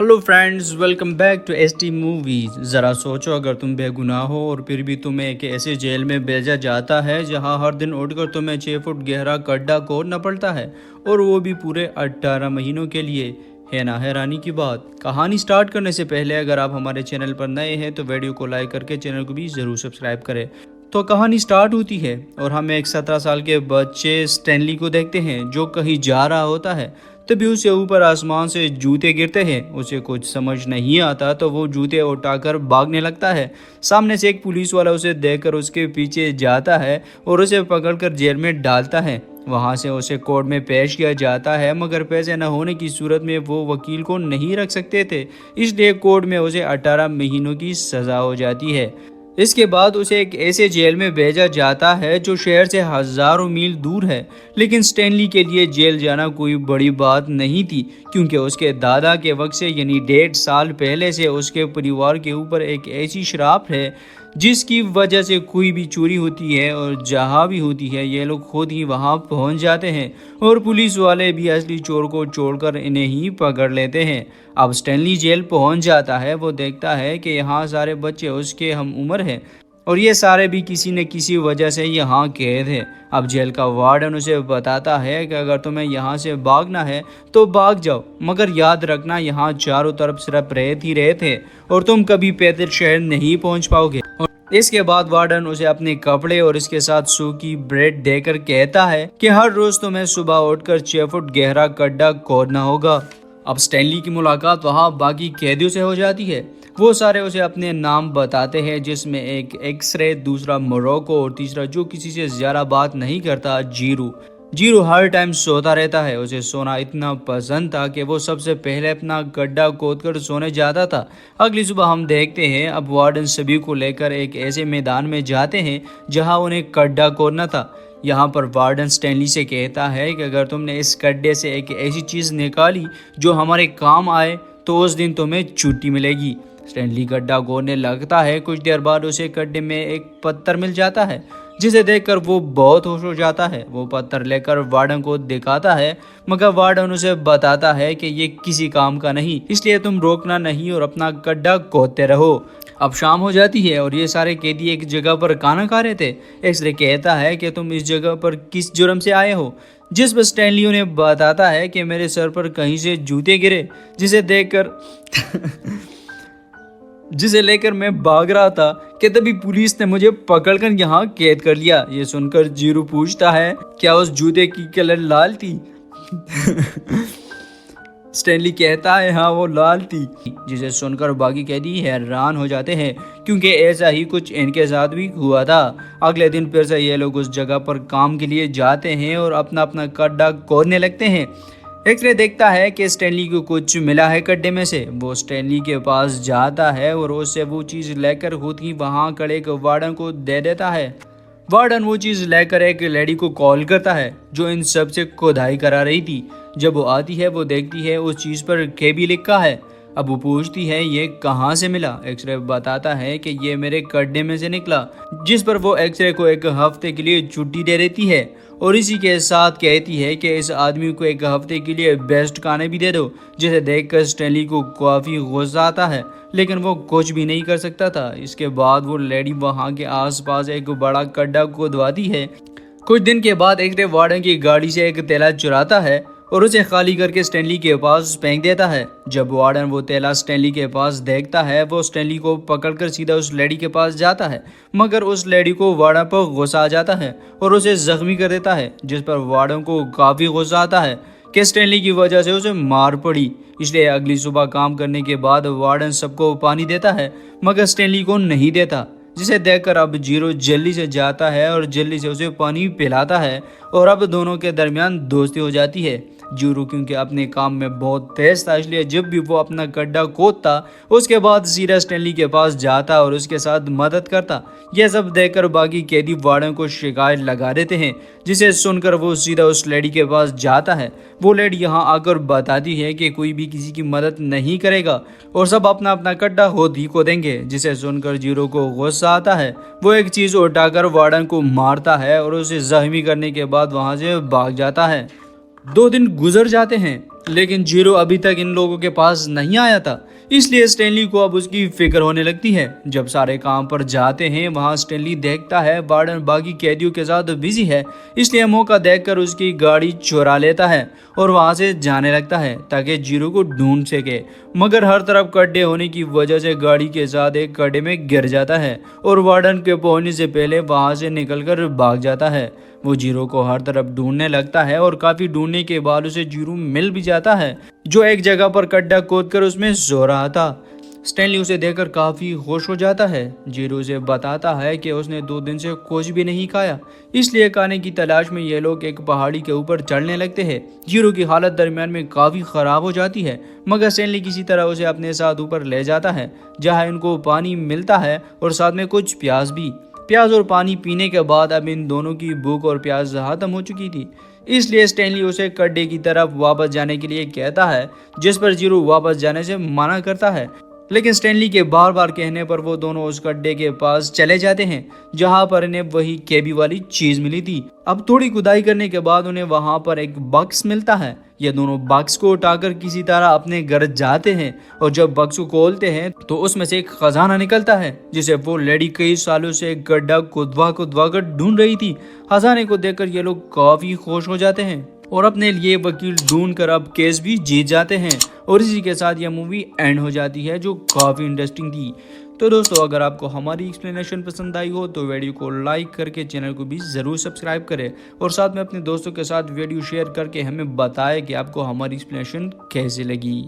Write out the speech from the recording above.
Hello friends, welcome back to S T movies. ज़रा सोचो, अगर तुम बेगुनाह हो और फिर भी तुम्हें एक ऐसे जेल में भेजा जाता है जहां हर दिन उठकर तुम्हें 6 फुट गहरा गड्ढा खोदना पड़ता है, और वो भी पूरे 18 महीनों के लिए। है ना हैरानी की बात। कहानी स्टार्ट करने से पहले अगर आप हमारे चैनल पर नए हैं तो वीडियो को लाइक करके चैनल को भी ज़रूर सब्सक्राइब करें। तो कहानी स्टार्ट होती है और हम एक 17 साल के बच्चे स्टैनली को देखते हैं जो कहीं जा रहा होता है। तभी उसे ऊपर आसमान से जूते गिरते हैं। उसे कुछ समझ नहीं आता तो वो जूते उठाकर भागने लगता है। सामने से एक पुलिस वाला उसे देखकर उसके पीछे जाता है और उसे पकड़कर जेल में डालता है। वहां से उसे कोर्ट में पेश किया जाता है, मगर पैसे न होने की सूरत में वो वकील को नहीं रख सकते थे, इसलिए कोर्ट में उसे 18 महीनों की सजा हो जाती है। इसके बाद उसे एक ऐसे जेल में भेजा जाता है जो शहर से हजारों मील दूर है। लेकिन स्टैनली के लिए जेल जाना कोई बड़ी बात नहीं थी, क्योंकि उसके दादा के वक्त से यानी 1.5 साल पहले से उसके परिवार के ऊपर एक ऐसी श्राप है जिसकी वजह से कोई भी चोरी होती है और जहाँ भी होती है ये लोग खुद ही वहाँ पहुँच जाते हैं, और पुलिस वाले भी असली चोर को छोड़कर इन्हें ही पकड़ लेते हैं। अब स्टैनली जेल पहुँच जाता है। वो देखता है कि यहाँ सारे बच्चे उसके हम उम्र हैं और ये सारे भी किसी न किसी वजह से यहाँ कैद है। अब जेल का वार्डन उसे बताता है कि अगर तुम्हें यहाँ से भागना है तो भाग जाओ, मगर याद रखना यहाँ चारों तरफ सिर्फ रेत ही रेत है और तुम कभी पैदल शहर नहीं पहुँच पाओगे। और इसके बाद वार्डन उसे अपने कपड़े और इसके साथ सूखी ब्रेड देकर कहता है कि हर रोज तुम्हें सुबह उठकर 6 फुट गहरा गड्ढा खोदना होगा। अब स्टैनली की मुलाकात वहाँ बाकी कैदियों से हो जाती है। वो सारे उसे अपने नाम बताते हैं, जिसमें एक एक्सरे, दूसरा मोरक्को और तीसरा जो किसी से ज़्यादा बात नहीं करता, जीरू। जीरू हर टाइम सोता रहता है। उसे सोना इतना पसंद था कि वो सबसे पहले अपना गड्ढा खोदकर सोने जाता था। अगली सुबह हम देखते हैं अब वार्डन सभी को लेकर एक ऐसे मैदान में जाते हैं जहां उन्हें गड्ढा खोदना था। यहाँ पर वार्डन स्टैनली से कहता है कि अगर तुमने इस गड्ढे से एक ऐसी चीज़ निकाली जो हमारे काम आए तो उस दिन तुम्हें छुट्टी मिलेगी। स्टैनली गड्ढा खोदने लगता है। कुछ देर बाद उसे गड्ढे में एक पत्थर मिल जाता है जिसे देखकर वो बहुत खुश हो जाता है। वो पत्थर लेकर वार्डन को दिखाता है, मगर वार्डन उसे बताता है कि ये किसी काम का नहीं, इसलिए तुम रोकना नहीं और अपना गड्ढा खोदते रहो। अब शाम हो जाती है और ये सारे कैदी एक जगह पर खाना खा रहे थे। एक्सरे कहता है कि तुम इस जगह पर किस जुर्म से आए हो, जिस पर स्टैनली उन्हें बताता है कि मेरे सर पर कहीं से जूते गिरे, जिसे लेकर मैं भाग रहा था कि तभी पुलिस ने मुझे पकड़कर यहाँ कैद कर लिया। ये सुनकर जीरू पूछता है, क्या उस जूते की कलर लाल थी? स्टैनली कहता है, हाँ वो लाल थी। जिसे सुनकर बाकी कैदी हैरान हो जाते हैं, क्योंकि ऐसा ही कुछ इनके साथ भी हुआ था। अगले दिन फिर से ये लोग उस जगह पर काम के लिए जाते हैं और अपना अपना गड्ढा खोदने लगते हैं। एक्सरे देखता है कि स्टैनली को कुछ मिला है गड्ढे में से। वो स्टैनली के पास जाता है और उससे वो चीज़ लेकर खुद ही वहाँ खड़े एक वार्डन को दे देता है। वार्डन वो चीज़ लेकर एक लेडी को कॉल करता है जो इन सब से खुदाई करा रही थी। जब वो आती है वो देखती है उस चीज़ पर केबी लिखा है। अब वो पूछती है ये कहाँ से मिला। एक्सरे बताता है कि ये मेरे गड्ढे में से निकला, जिस पर वो एक्सरे को एक हफ्ते के लिए छुट्टी दे देती है और इसी के साथ कहती है कि इस आदमी को एक हफ्ते के लिए बेस्ट खाने भी दे दो। जिसे देखकर स्टैनली को काफ़ी गुस्सा आता है, लेकिन वो कुछ भी नहीं कर सकता था। इसके बाद वो लेडी वहाँ के आसपास एक बड़ा गड्ढा खोदवाती है। कुछ दिन के बाद एक्सरे वार्डन की गाड़ी से एक थैला चुराता है और उसे खाली करके स्टैनली के पास फेंक देता है। जब वार्डन वो थैला स्टैनली के पास देखता है, वो स्टैनली को पकड़कर सीधा उस लेडी के पास जाता है, मगर उस लेडी को वार्डन पर गुस्सा आ जाता है और उसे जख्मी कर देता है, जिस पर वार्डन को काफ़ी गुस्सा आता है कि स्टैनली की वजह से उसे मार पड़ी। इसलिए अगली सुबह काम करने के बाद वार्डन सबको पानी देता है, मगर स्टैनली को नहीं देता। जिसे देखकर अब जीरो जल्दी से जाता है और जल्दी से उसे पानी पिलाता है और अब दोनों के दरमियान दोस्ती हो जाती है। जीरो क्योंकि अपने काम में बहुत तेज था, इसलिए जब भी वो अपना गड्ढा खोदता उसके बाद सीधा स्टैनली के पास जाता और उसके साथ मदद करता। यह सब देखकर बाकी कैदी वार्डन को शिकायत लगा देते हैं, जिसे सुनकर वो सीधा उस लेडी के पास जाता है। वो लेडी यहाँ आकर बताती है कि कोई भी किसी की मदद नहीं करेगा और सब अपना अपना गड्ढा खुद ही खोदेंगे। जिसे सुनकर जीरो को गुस्सा आता है। वो एक चीज़ उठाकर वार्डन को मारता है और उसे जख्मी करने के बाद वहाँ से भाग जाता है। 2 दिन गुजर जाते हैं लेकिन जीरो अभी तक इन लोगों के पास नहीं आया था, इसलिए स्टैनली को अब उसकी फिक्र होने लगती है। जब सारे काम पर जाते हैं वहां स्टैनली देखता है वार्डन बाकी कैदियों के साथ बिजी है, इसलिए मौका देखकर उसकी गाड़ी चुरा लेता है और वहां से जाने लगता है ताकि जीरो को ढूंढ सके। मगर हर तरफ गड्ढे होने की वजह से गाड़ी के साथ एक गड्ढे में गिर जाता है और वार्डन के पहुंचने से पहले वहां से निकलकर भाग जाता है। वो जीरो को हर तरफ ढूंढने लगता है और काफी ढूंढने के बाद उसे जीरो मिल भी जाता है, जो एक जगह पर गड्ढा खोदकर उसमें सो रहा था। स्टैनली उसे देखकर काफी खुश हो जाता है। जीरो उसे बताता है कि उसने 2 दिन से कुछ भी नहीं खाया, इसलिए खाने की तलाश में ये लोग एक पहाड़ी के ऊपर चढ़ने लगते हैं। जीरो की हालत दरमियान में काफी खराब हो जाती है, मगर स्टैनली किसी तरह उसे अपने साथ ऊपर ले जाता है, जहाँ इनको पानी मिलता है और साथ में कुछ प्याज भी। प्याज और पानी पीने के बाद अब इन दोनों की भूख और प्यास खत्म हो चुकी थी, इसलिए स्टैनली उसे गड्ढे की तरफ वापस जाने के लिए कहता है, जिस पर जीरो वापस जाने से मना करता है। लेकिन स्टैनली के बार बार कहने पर वो दोनों उस गड्ढे के पास चले जाते हैं जहां पर इन्हें वही केबी वाली चीज मिली थी। अब थोड़ी खुदाई करने के बाद उन्हें वहां पर एक बॉक्स मिलता है। ये दोनों बॉक्स को उठाकर किसी तरह अपने घर जाते हैं और जब बॉक्स को खोलते हैं तो उसमें से एक खजाना निकलता है जिसे वो लेडी कई सालों से गड्ढा खुदवा कर ढूंढ रही थी। खजाने को देखकर ये लोग काफी खुश हो जाते हैं और अपने लिए वकील ढूंढ कर अब केस भी जीत जाते हैं और इसी के साथ यह मूवी एंड हो जाती है, जो काफ़ी इंटरेस्टिंग थी। तो दोस्तों, अगर आपको हमारी एक्सप्लेनेशन पसंद आई हो तो वीडियो को लाइक करके चैनल को भी ज़रूर सब्सक्राइब करें और साथ में अपने दोस्तों के साथ वीडियो शेयर करके हमें बताएं कि आपको हमारी एक्सप्लेनेशन कैसी लगी।